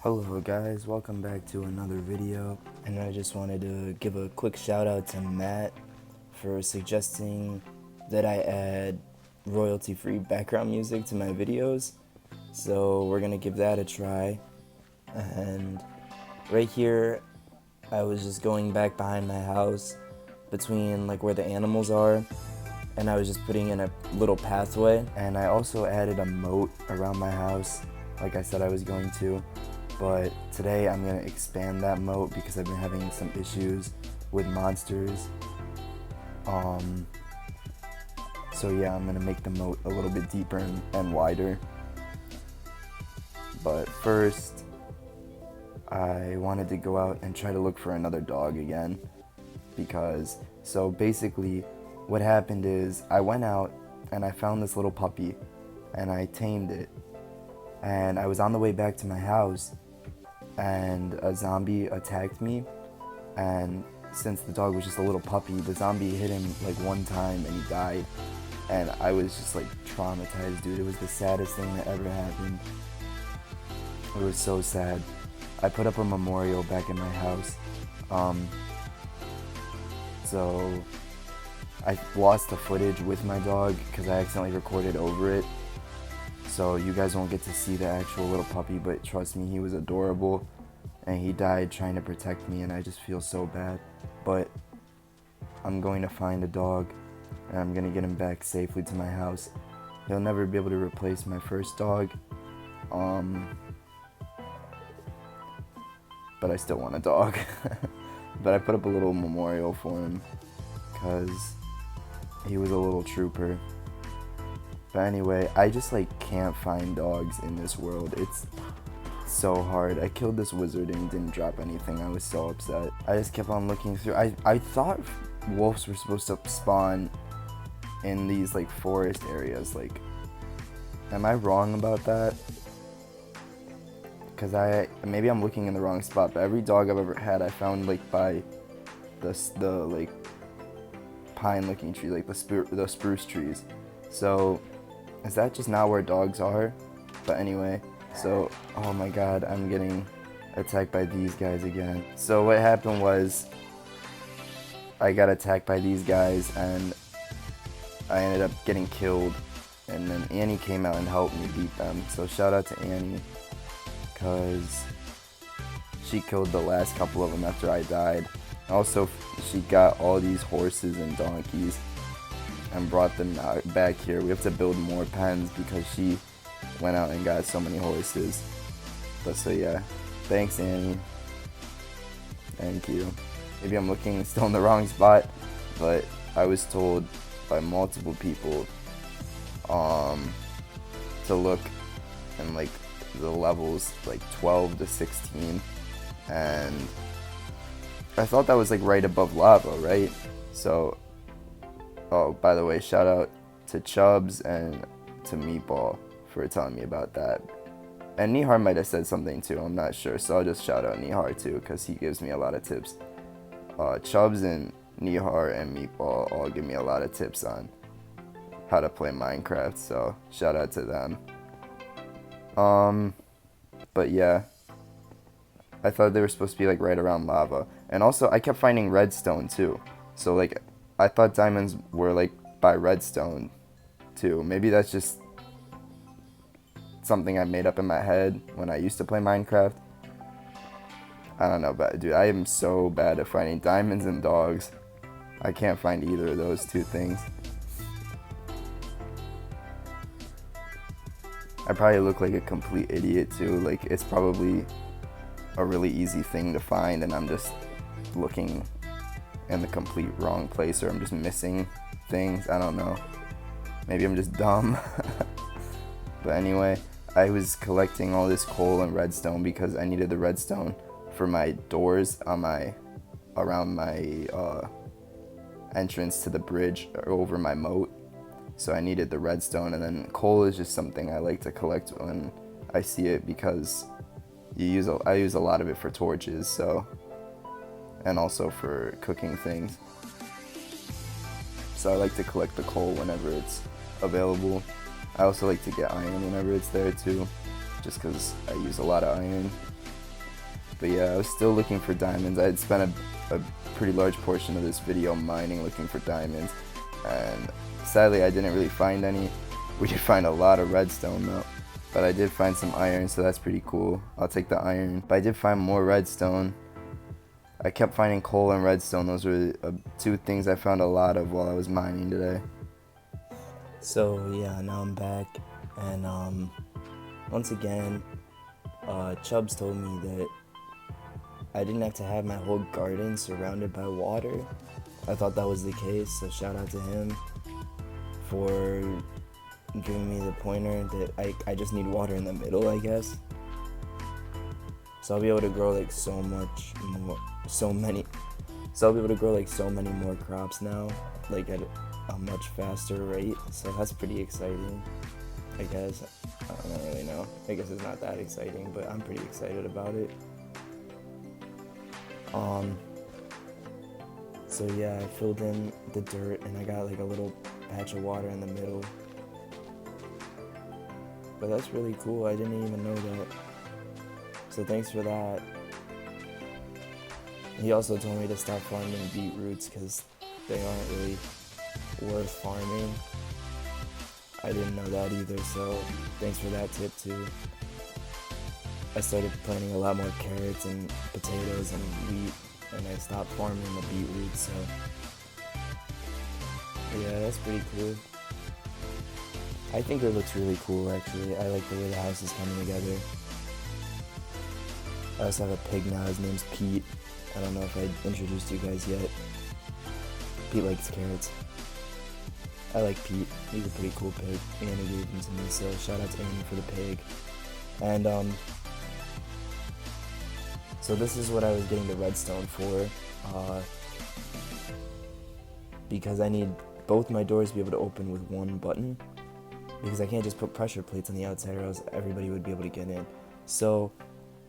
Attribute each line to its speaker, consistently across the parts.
Speaker 1: Hello guys, welcome back to another video, and I just wanted to give a quick shout out to Matt for suggesting that I add royalty free background music to my videos. So we're gonna give that a try. And right here I was just going back behind my house between like where the animals are, and I was just putting in a little pathway, and I also added a moat around my house like I said I was going to. But today I'm going to expand that moat because I've been having some issues with monsters. So yeah, I'm going to make the moat a little bit deeper and wider. But first, I wanted to go out and try to look for another dog again. So basically, what happened is I went out and I found this little puppy and I tamed it. And I was on the way back to my house, and a zombie attacked me, and since the dog was just a little puppy, the zombie hit him like one time and he died, and I was just like traumatized, dude. It was the saddest thing that ever happened. It was so sad. I put up a memorial back in my house, so I lost the footage with my dog because I accidentally recorded over it. So you guys won't get to see the actual little puppy, but trust me, he was adorable, and he died trying to protect me, and I just feel so bad. But I'm going to find a dog, and I'm going to get him back safely to my house. He'll never be able to replace my first dog, but I still want a dog. But I put up a little memorial for him because he was a little trooper. But anyway, I just like can't find dogs in this world. It's so hard. I killed this wizard and didn't drop anything. I was so upset. I just kept on looking through. I thought wolves were supposed to spawn in these like forest areas. Like, am I wrong about that? Because maybe I'm looking in the wrong spot. But every dog I've ever had, I found like by the like pine looking tree, like the spruce trees. So is that just not where dogs are? But anyway, so, oh my god, I'm getting attacked by these guys again. So what happened was, I got attacked by these guys and I ended up getting killed. And then Annie came out and helped me beat them. So shout out to Annie, because she killed the last couple of them after I died. Also, she got all these horses and donkeys and brought them back here. We have to build more pens because she went out and got so many horses. But so yeah, thanks Annie. Thank you. Maybe I'm looking still in the wrong spot, but I was told by multiple people to look in like the levels like 12 to 16, and I thought that was like right above lava, right? So, oh, by the way, shout out to Chubbs and to Meatball for telling me about that. And Nihar might have said something too, I'm not sure. So I'll just shout out Nihar too, because he gives me a lot of tips. Chubbs and Nihar and Meatball all give me a lot of tips on how to play Minecraft, so shout out to them. But yeah, I thought they were supposed to be like right around lava. And also, I kept finding redstone too. So like, I thought diamonds were like by redstone too. Maybe that's just something I made up in my head when I used to play Minecraft. I don't know, but dude, I am so bad at finding diamonds and dogs. I can't find either of those two things. I probably look like a complete idiot too. Like, it's probably a really easy thing to find and I'm just looking in the complete wrong place, or I'm just missing things. I don't know. Maybe I'm just dumb. But anyway, I was collecting all this coal and redstone because I needed the redstone for my doors on around my entrance to the bridge over my moat. So I needed the redstone, and then coal is just something I like to collect when I see it because I use a lot of it for torches, so, and also for cooking things. So I like to collect the coal whenever it's available. I also like to get iron whenever it's there too, just because I use a lot of iron. But yeah, I was still looking for diamonds. I had spent a pretty large portion of this video mining, looking for diamonds, and sadly I didn't really find any. We did find a lot of redstone though, but I did find some iron, so that's pretty cool. I'll take the iron. But I did find more redstone. I kept finding coal and redstone. Those were two things I found a lot of while I was mining today.
Speaker 2: So yeah, now I'm back, and once again, Chubbs told me that I didn't have to have my whole garden surrounded by water. I thought that was the case, so shout out to him for giving me the pointer that I just need water in the middle, I guess. So I'll be able to grow like so I'll be able to grow like so many more crops now, like at a much faster rate. So that's pretty exciting, I guess. I don't really know. I guess it's not that exciting, but I'm pretty excited about it. So yeah, I filled in the dirt and I got like a little patch of water in the middle. But that's really cool. I didn't even know that. So thanks for that. He also told me to stop farming beetroots because they aren't really worth farming. I didn't know that either, so thanks for that tip too. I started planting a lot more carrots and potatoes and wheat, and I stopped farming the beetroots, so yeah, that's pretty cool. I think it looks really cool, actually. I like the way the house is coming together. I also have a pig now. His name's Pete. I don't know if I introduced you guys yet. Pete likes carrots. I like Pete. He's a pretty cool pig. Annie gave him to me, so shout out to Annie for the pig. And so this is what I was getting the redstone for, because I need both my doors to be able to open with one button, because I can't just put pressure plates on the outside or else everybody would be able to get in. So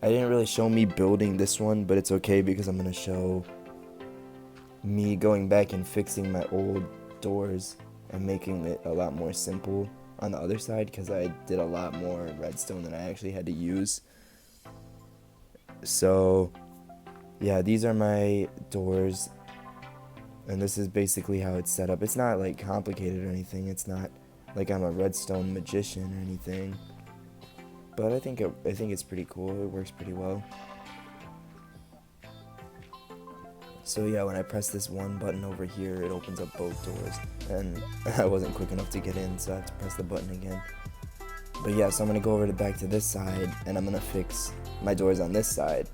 Speaker 2: I didn't really show me building this one, but it's okay because I'm going to show me going back and fixing my old doors and making it a lot more simple on the other side, because I did a lot more redstone than I actually had to use. So yeah, these are my doors, and this is basically how it's set up. It's not like complicated or anything. It's not like I'm a redstone magician or anything, but I think it's pretty cool. It works pretty well. So yeah, when I press this one button over here, it opens up both doors, and I wasn't quick enough to get in, so I have to press the button again. But yeah, so I'm gonna go over back to this side, and I'm gonna fix my doors on this side,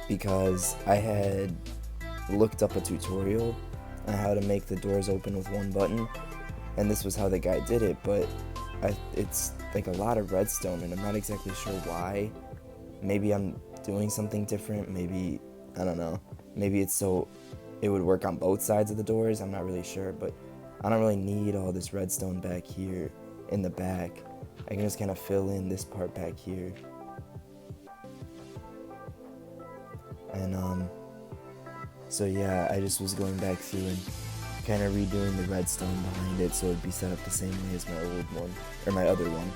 Speaker 2: because I had looked up a tutorial on how to make the doors open with one button, and this was how the guy did it, but it's like a lot of redstone, and I'm not exactly sure why. Maybe I'm doing something different, maybe, I don't know, maybe it's so it would work on both sides of the doors, I'm not really sure, but I don't really need all this redstone back here in the back. I can just kind of fill in this part back here. And so yeah, I just was going back through and kind of redoing the redstone behind it so it'd be set up the same way as my old one, or my other one.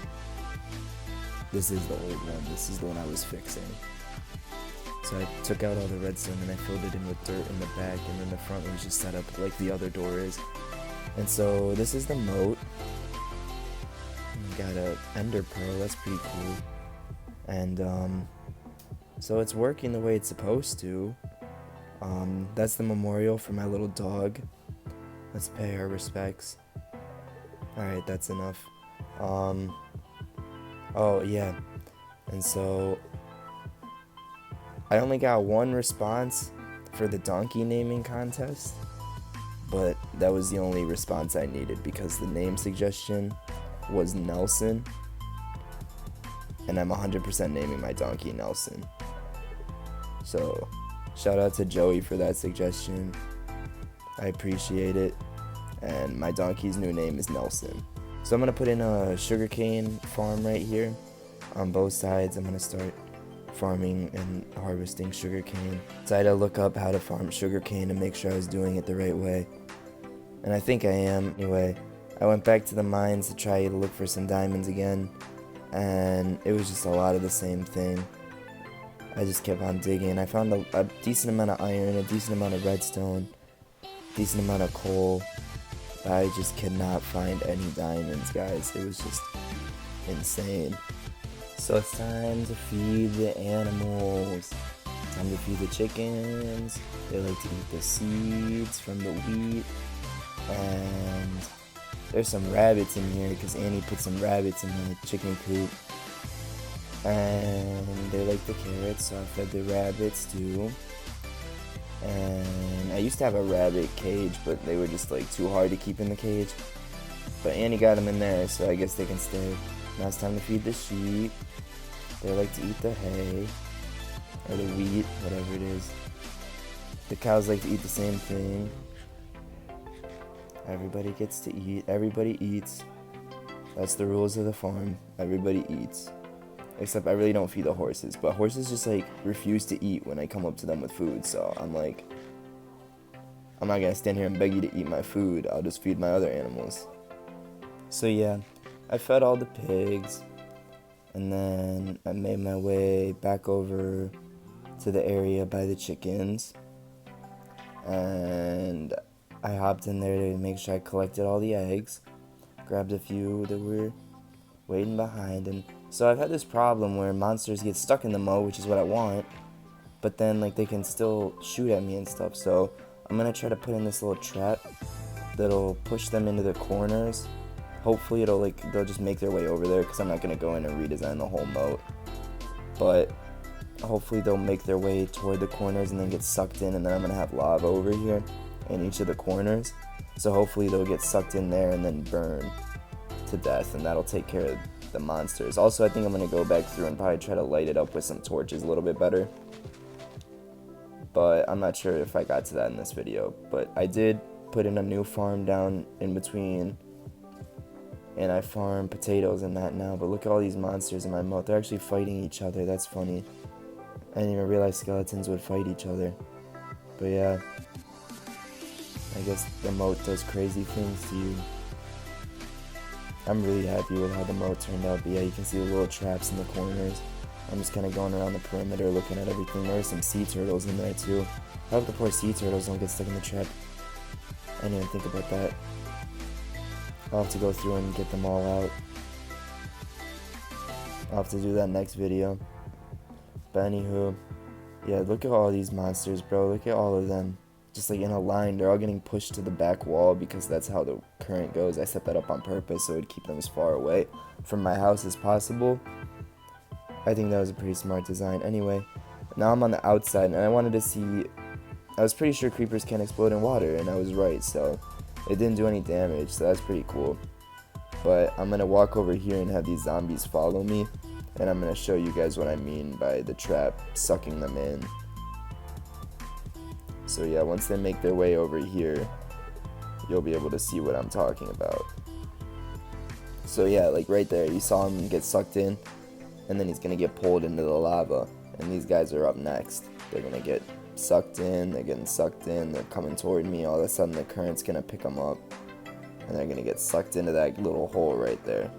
Speaker 2: This is the old one, this is the one I was fixing. So I took out all the redstone and I filled it in with dirt in the back, and then the front was just set up like the other door is. And so this is the moat. Got a ender pearl, that's pretty cool. And so it's working the way it's supposed to. That's the memorial for my little dog. Let's pay our respects. Alright, that's enough. Oh yeah, and so I only got one response for the donkey naming contest, but that was the only response I needed because the name suggestion was Nelson, and I'm 100% naming my donkey Nelson. So shout out to Joey for that suggestion. I appreciate it, and my donkey's new name is Nelson. So I'm gonna put in a sugarcane farm right here on both sides. I'm gonna start farming and harvesting sugarcane. So I had to look up how to farm sugarcane and make sure I was doing it the right way, and I think I am. Anyway, I went back to the mines to try to look for some diamonds again, and it was just a lot of the same thing. I just kept on digging. I found a decent amount of iron, a decent amount of redstone, decent amount of coal. I just could not find any diamonds, guys. It was just insane. So it's time to feed the animals. Time to feed the chickens. They like to eat the seeds from the wheat. And there's some rabbits in here because Annie put some rabbits in the chicken coop. And they like the carrots, so I fed the rabbits too. And I used to have a rabbit cage, but they were just like too hard to keep in the cage. But Annie got them in there, so I guess they can stay. Now it's time to feed the sheep. They like to eat the hay, or the wheat, whatever it is. The cows like to eat the same thing. Everybody gets to eat. Everybody eats. That's the rules of the farm. Everybody eats. Except I really don't feed the horses, but horses just like refuse to eat when I come up to them with food, so I'm like, I'm not gonna stand here and beg you to eat my food, I'll just feed my other animals. So yeah, I fed all the pigs, and then I made my way back over to the area by the chickens, and I hopped in there to make sure I collected all the eggs, grabbed a few that were waiting behind, and so I've had this problem where monsters get stuck in the moat, which is what I want, but then like they can still shoot at me and stuff, so I'm gonna try to put in this little trap that'll push them into the corners. Hopefully they'll just make their way over there, because I'm not gonna go in and redesign the whole moat, but hopefully they'll make their way toward the corners and then get sucked in, and then I'm gonna have lava over here in each of the corners, so hopefully they'll get sucked in there and then burn to death, and that'll take care of the monsters. Also, I think I'm going to go back through and probably try to light it up with some torches a little bit better, but I'm not sure if I got to that in this video. But I did put in a new farm down in between, and I farm potatoes and that now, but look at all these monsters in my moat. They're actually fighting each other. That's funny. I didn't even realize skeletons would fight each other. But yeah, I guess the moat does crazy things to you. I'm really happy with how the moat turned out, but yeah, you can see the little traps in the corners. I'm just kind of going around the perimeter looking at everything. There are some sea turtles in there too. I hope the poor sea turtles don't get stuck in the trap. I didn't even think about that. I'll have to go through and get them all out. I'll have to do that next video. But anywho, yeah, look at all these monsters, bro. Look at all of them. Just like in a line, they're all getting pushed to the back wall because that's how the current goes. I set that up on purpose so it would keep them as far away from my house as possible. I think that was a pretty smart design. Anyway, now I'm on the outside, and I wanted to see, I was pretty sure creepers can't explode in water, and I was right, so it didn't do any damage, so that's pretty cool. But I'm going to walk over here and have these zombies follow me, and I'm going to show you guys what I mean by the trap sucking them in. So yeah, once they make their way over here, you'll be able to see what I'm talking about. So yeah, like right there, you saw him get sucked in, and then he's gonna get pulled into the lava, and these guys are up next. They're gonna get sucked in, they're getting sucked in, they're coming toward me. All of a sudden the current's gonna pick them up, and they're gonna get sucked into that little hole right there.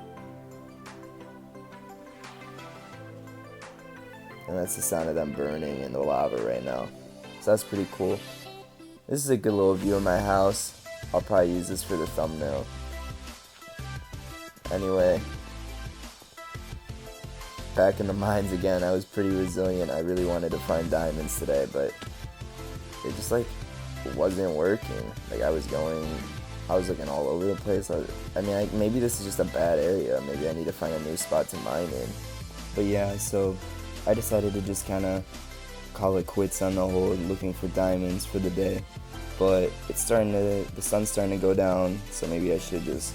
Speaker 2: And that's the sound of them burning in the lava right now. So that's pretty cool. This is a good little view of my house. I'll probably use this for the thumbnail. Anyway, back in the mines again. I was pretty resilient. I really wanted to find diamonds today, but it just like wasn't working. Like I was looking all over the place. Maybe this is just a bad area. Maybe I need to find a new spot to mine in. But yeah, so I decided to just kind of call it quits on the whole looking for diamonds for the day. But the sun's starting to go down, so maybe I should just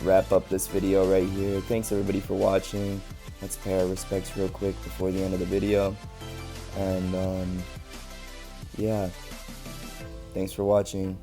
Speaker 2: wrap up this video right here. Thanks everybody for watching. Let's pay our respects real quick before the end of the video. And yeah, thanks for watching.